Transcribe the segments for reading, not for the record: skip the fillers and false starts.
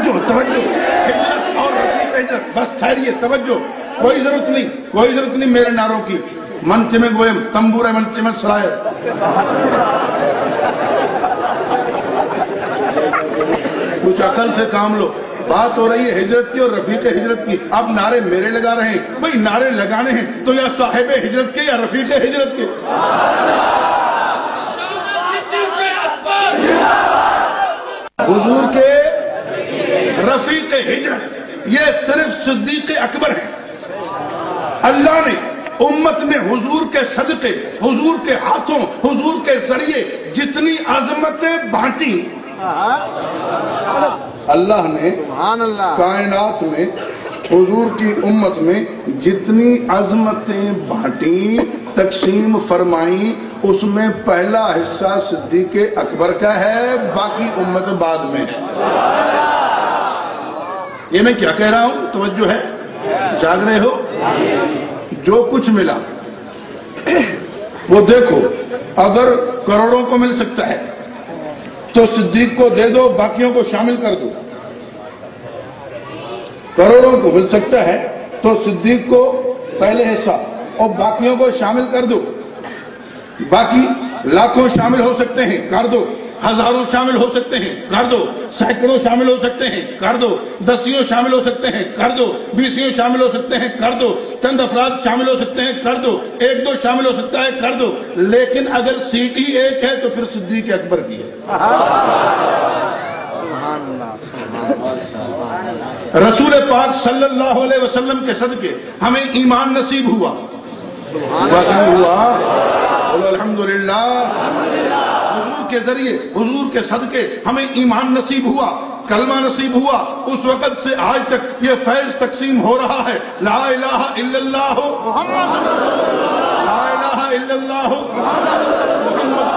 توجہ ہجرت اور رفیق ہجرت، بس ٹھہریے، توجہ، کوئی ضرورت نہیں میرے نعروں کی. منچ میں گوئم تمبور منچ میں سرائے. کچھ عقل سے کام لو. بات ہو رہی ہے ہجرت کی اور رفیق ہجرت کی. اب نعرے میرے لگا رہے ہیں. بھائی نعرے لگانے ہیں تو یا صاحب ہجرت کے یا رفیق ہجرت کے. حضور کے رفیق ہجرت یہ صرف صدیق اکبر ہے. اللہ نے امت میں حضور کے صدقے، حضور کے ہاتھوں، حضور کے ذریعے جتنی عظمتیں بانٹی، اللہ نے کائنات میں حضور کی امت میں جتنی عظمتیں بانٹی، تقسیم فرمائی، اس میں پہلا حصہ صدیق اکبر کا ہے، باقی امت بعد میں ہے. یہ میں کیا کہہ رہا ہوں؟ توجہ ہے؟ جاگ رہے ہو؟ جو کچھ ملا وہ دیکھو. اگر کروڑوں کو مل سکتا ہے تو صدیق کو دے دو، باقیوں کو شامل کر دو. کروڑوں کو مل سکتا ہے تو صدیق کو پہلے حصہ اور باقیوں کو شامل کر دو. باقی لاکھوں شامل ہو سکتے ہیں، کر دو. ہزاروں شامل ہو سکتے ہیں، کر دو. سینکڑوں شامل ہو سکتے ہیں، کر دو. دسیوں شامل ہو سکتے ہیں، کر دو. بیسیوں شامل ہو سکتے ہیں، کر دو. چند افراد شامل ہو سکتے ہیں، کر دو. ایک دو شامل ہو سکتا ہے، کر دو. لیکن اگر سیٹ ہی ایک ہے تو پھر صدیق اکبر کی ہے. رسول پاک صلی اللہ علیہ وسلم کے صدقے ہمیں ایمان نصیب ہوا. الحمدللہ. حضور کے ذریعے، حضور کے صدقے ہمیں ایمان نصیب ہوا، کلمہ نصیب ہوا. اس وقت سے آج تک یہ فیض تقسیم ہو رہا ہے. لا الہ الا اللہ محمد، لا الہ الا اللہ محمد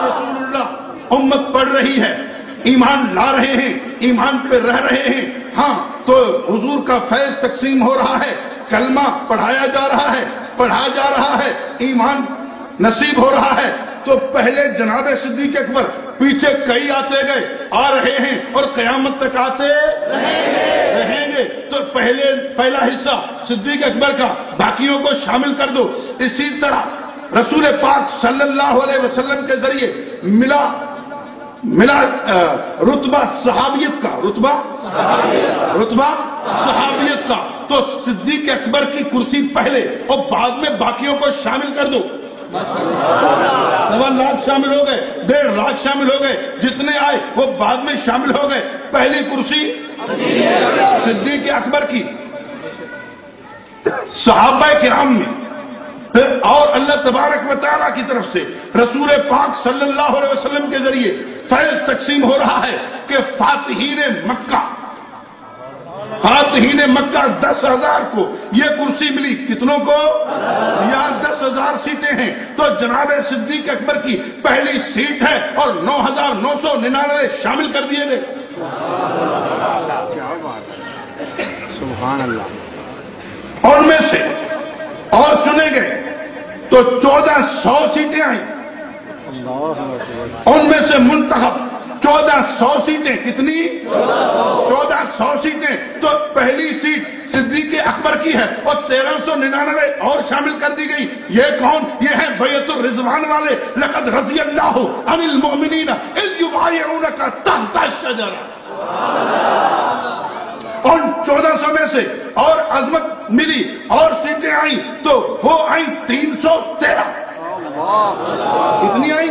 رسول اللہ. امت پڑھ رہی ہے، ایمان لا رہے ہیں، ایمان پہ رہ رہے ہیں. ہاں تو حضور کا فیض تقسیم ہو رہا ہے، کلمہ پڑھایا جا رہا ہے، پڑھا جا رہا ہے، ایمان نصیب ہو رہا ہے. تو پہلے جناب صدیق اکبر، پیچھے کئی آتے گئے، آ رہے ہیں اور قیامت تک آتے رہیں گے. تو پہلا حصہ صدیق اکبر کا، باقیوں کو شامل کر دو. اسی طرح رسول پاک صلی اللہ علیہ وسلم کے ذریعے ملا رتبہ صحابیت کا، رتبہ صحابیت کا. تو صدیق اکبر کی کرسی پہلے اور بعد میں باقیوں کو شامل کر دو. 9 لاکھ شامل ہو گئے، 1.5 لاکھ شامل ہو گئے، جتنے آئے وہ بعد میں شامل ہو گئے. پہلی کرسی صدیق اکبر کی صحابہ کرام میں. اور اللہ تبارک و تعالیٰ کی طرف سے رسول پاک صلی اللہ علیہ وسلم کے ذریعے فیض تقسیم ہو رہا ہے کہ فاتحین مکہ 10,000 کو یہ کرسی ملی. کتنوں کو؟ یہاں 10,000 سیٹیں ہیں تو جناب صدیق اکبر کی پہلی سیٹ ہے اور 9,999 شامل کر دیے گئے. سبحان اللہ. اور میں سے اور چنے گئے تو 1,400 سیٹیں آئیں. ان میں سے منتخب 1,400 سیٹیں. کتنی؟ 1,400 سیٹیں. تو پہلی سیٹ صدیق اکبر کی ہے اور 1,399 اور شامل کر دی گئی. یہ کون؟ یہ ہے بیعت الرضوان والے. لقد رضی اللہ عن المؤمنین اذ یبایعونک تحت الشجرہ. اور 1,400 میں سے اور عظمت ملی اور سیٹیں آئیں تو وہ آئیں 313. کتنی آئی؟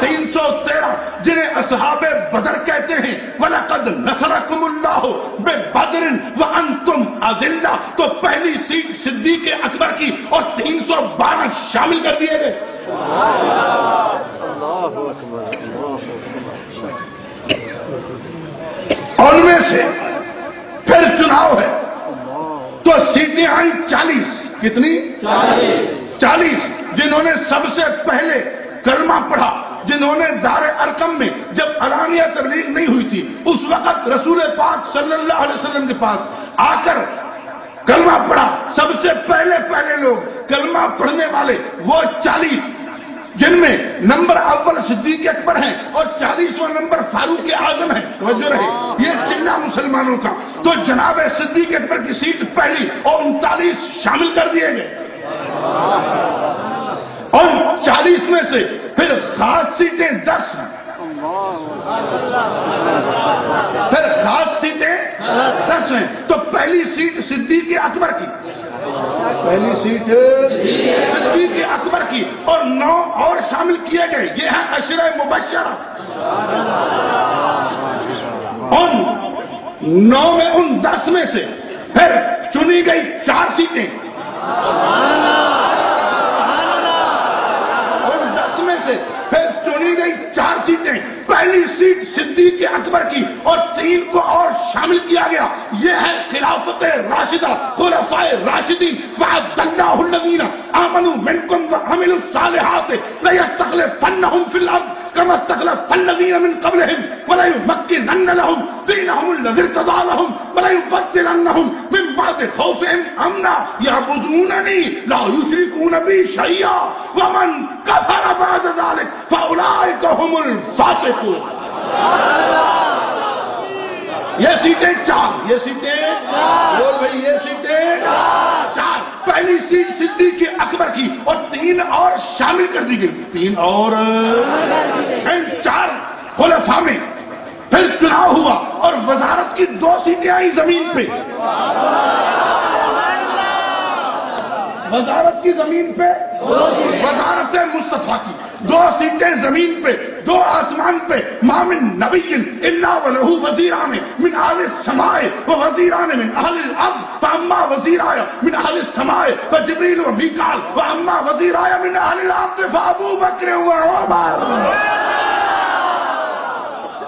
313 جنہیں اصحاب بدر کہتے ہیں. وَلَقَدْ نَصَرَكُمُ اللَّهُ بِبَدْرٍ وَأَنْتُمْ أَذِلَّةٌ. تو پہلی سیٹ صدیق اکبر کی اور 312 شامل کر دیے گئے. اور ان میں سے پھر چناؤ ہے تو سیٹیں آئیں 40. کتنی؟ 40 جنہوں نے سب سے پہلے کلمہ پڑھا، جنہوں نے دار ارقم میں جب علانیہ تبلیغ نہیں ہوئی تھی اس وقت رسول پاک صلی اللہ علیہ وسلم کے پاس آ کر کلمہ پڑھا. سب سے پہلے لوگ کلمہ پڑھنے والے وہ 40 جن میں نمبر اول صدیق اکبر ہیں اور 40واں نمبر فاروق اعظم ہے. توجہ رہے، یہ چلا بچا مسلمانوں کا، تو جناب صدیق اکبر کی سیٹ پہلی اور 39 شامل کر دیے گئے، اور 40 میں سے پھر خاص سیٹیں 10 ہیں، پھر خاص سیٹیں 10 ہیں، تو پہلی سیٹ صدیق اکبر کی، پہلی سیٹ صدیق اکبر کی، اور 9 اور شامل کیے گئے، یہ ہے عشرہ مبشرہ، ان 9 میں ان 10 میں سے پھر چنی گئی 4 سیٹیں، ان 10 میں سے پھر چنی گئی 4 سیٹیں، پہلی سیٹ صدیق اکبر کی اور 3 کو اور شامل کیا گیا، یہ ہے خلافت راشدہ، خلفائے راشدین، وعد اللہ الذین آمنوا منکم وعملوا الصالحات لیستخلفنہم فی الارض كما استخلف الذين من قبلهم ولا يمكنن لهم دينهم الذي ارتضى لهم ولا يبدلنهم من بعد خوفهم امنا يعبدونني لا يشركون بي شيئا ومن كفر بعد ذلك فاولئك هم الفاسقون. یہ سیٹیں 4، یہ سیٹیں بول بھائی، یہ سیٹیں 4، پہلی سیٹ صدیق اکبر کی اور 3 اور شامل کر دی گئی، 3 اور 4 خلفاء میں پھر چناؤ ہوا اور وزارت کی 2 سیٹیں آئی زمین پہ، وزارت کی زمین پہ، وزارت مصطفیٰ کی 2 سیٹیں زمین پہ، 2 آسمان پہ، ما من نبی الا ولہ وزیران من اہل السماء ووزیران من اہل الارض فاما وزیرای من اہل السماء فجبریل ومیکال واما وزیرای من اہل الارض فابو بکر وعمر.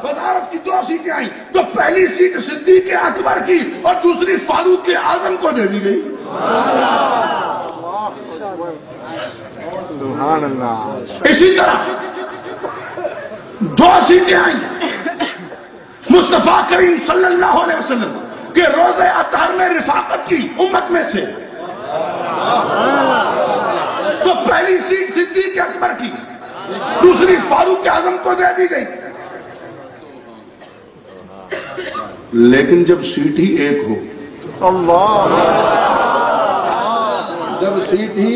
وزارت کی 2 سیٹیں آئیں تو پہلی سیٹ صدیق اکبر کی اور دوسری فاروق اعظم کو دے دی گئی. سبحان اللہ. اسی طرح 2 سیٹیں آئیں مصطفیٰ کریم صلی اللہ علیہ وسلم کے روزہ اطہر میں رفاقت کی امت میں سے، تو پہلی سیٹ صدیق اکبر کی، دوسری فاروق اعظم کو دے دی گئی. لیکن جب سیٹ ہی ایک ہو، جب سیٹ ہی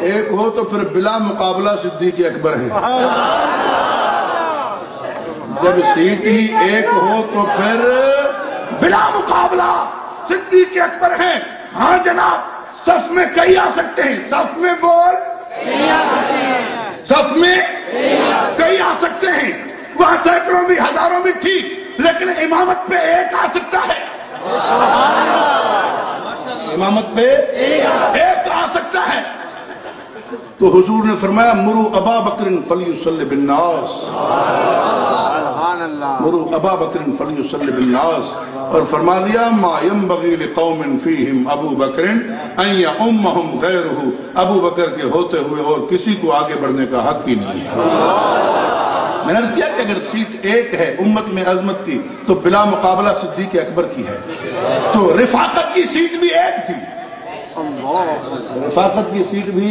ایک ہو تو پھر بلا مقابلہ صدیق اکبر ہے. جب سیٹ ہی ایک ہو تو پھر بلا مقابلہ صدیق اکبر ہے. ہاں جناب، صف میں کئی آ سکتے ہیں، صف میں بول، صف میں کئی آ سکتے ہیں، وہاں سینکڑوں بھی ہزاروں بھی ٹھیک، لیکن امامت پہ ایک آ سکتا ہے، امامت پہ ایک آ سکتا ہے. تو حضور نے فرمایا مرو ابا بکر فلیصلی بالناس، مرو ابا بکر فلیصلی بالناس، اور فرما دیا ما ينبغي لقوم فیہم ابو بکر ان یؤمہم غیرہ، ابو بکر کے ہوتے ہوئے اور کسی کو آگے بڑھنے کا حق ہی نہیں ہے. میں نے عرض کیا کہ اگر سیٹ ایک ہے امت میں عظمت کی تو بلا مقابلہ صدیق اکبر کی ہے. تو رفاقت کی سیٹ بھی ایک تھی، رفاقت کی سیٹ بھی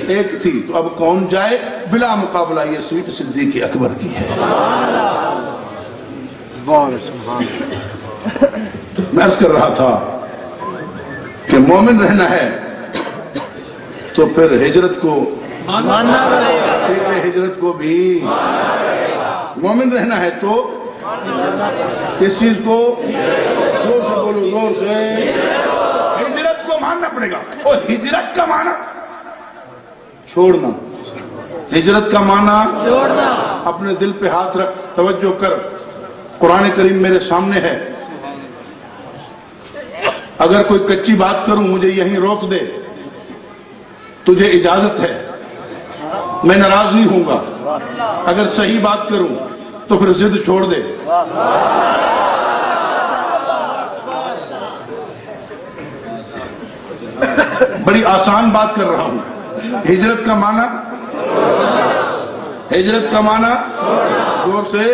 ایک تھی، تو اب کون جائے؟ بلا مقابلہ یہ سیٹ صدیق اکبر کی ہے. میں عرض کر رہا تھا کہ مومن رہنا ہے تو پھر ہجرت کو ہجرت کو بھی مومن رہنا ہے تو کس چیز کو؟ زور سے بولو، زور سے، ہجرت کو ماننا پڑے گا. اور ہجرت کا معنی چھوڑنا، ہجرت کا معنی چھوڑنا. اپنے دل پہ ہاتھ رکھ، توجہ کر، قرآن کریم میرے سامنے ہے. اگر کوئی کچی بات کروں مجھے یہیں روک دے، تجھے اجازت ہے، میں ناراض نہیں ہوں گا. اگر صحیح بات کروں تو پھر ضد چھوڑ دے. بڑی آسان بات کر رہا ہوں. ہجرت کا معنی، ہجرت کا معنی زور سے،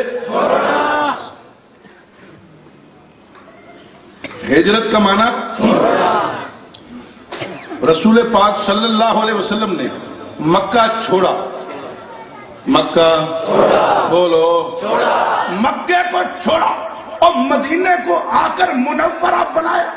ہجرت کا معنی رسول پاک صلی اللہ علیہ وسلم نے مکہ چھوڑا، مکہ بولو، مکے کو چھوڑا اور مدینے کو آ کر منورہ بنایا.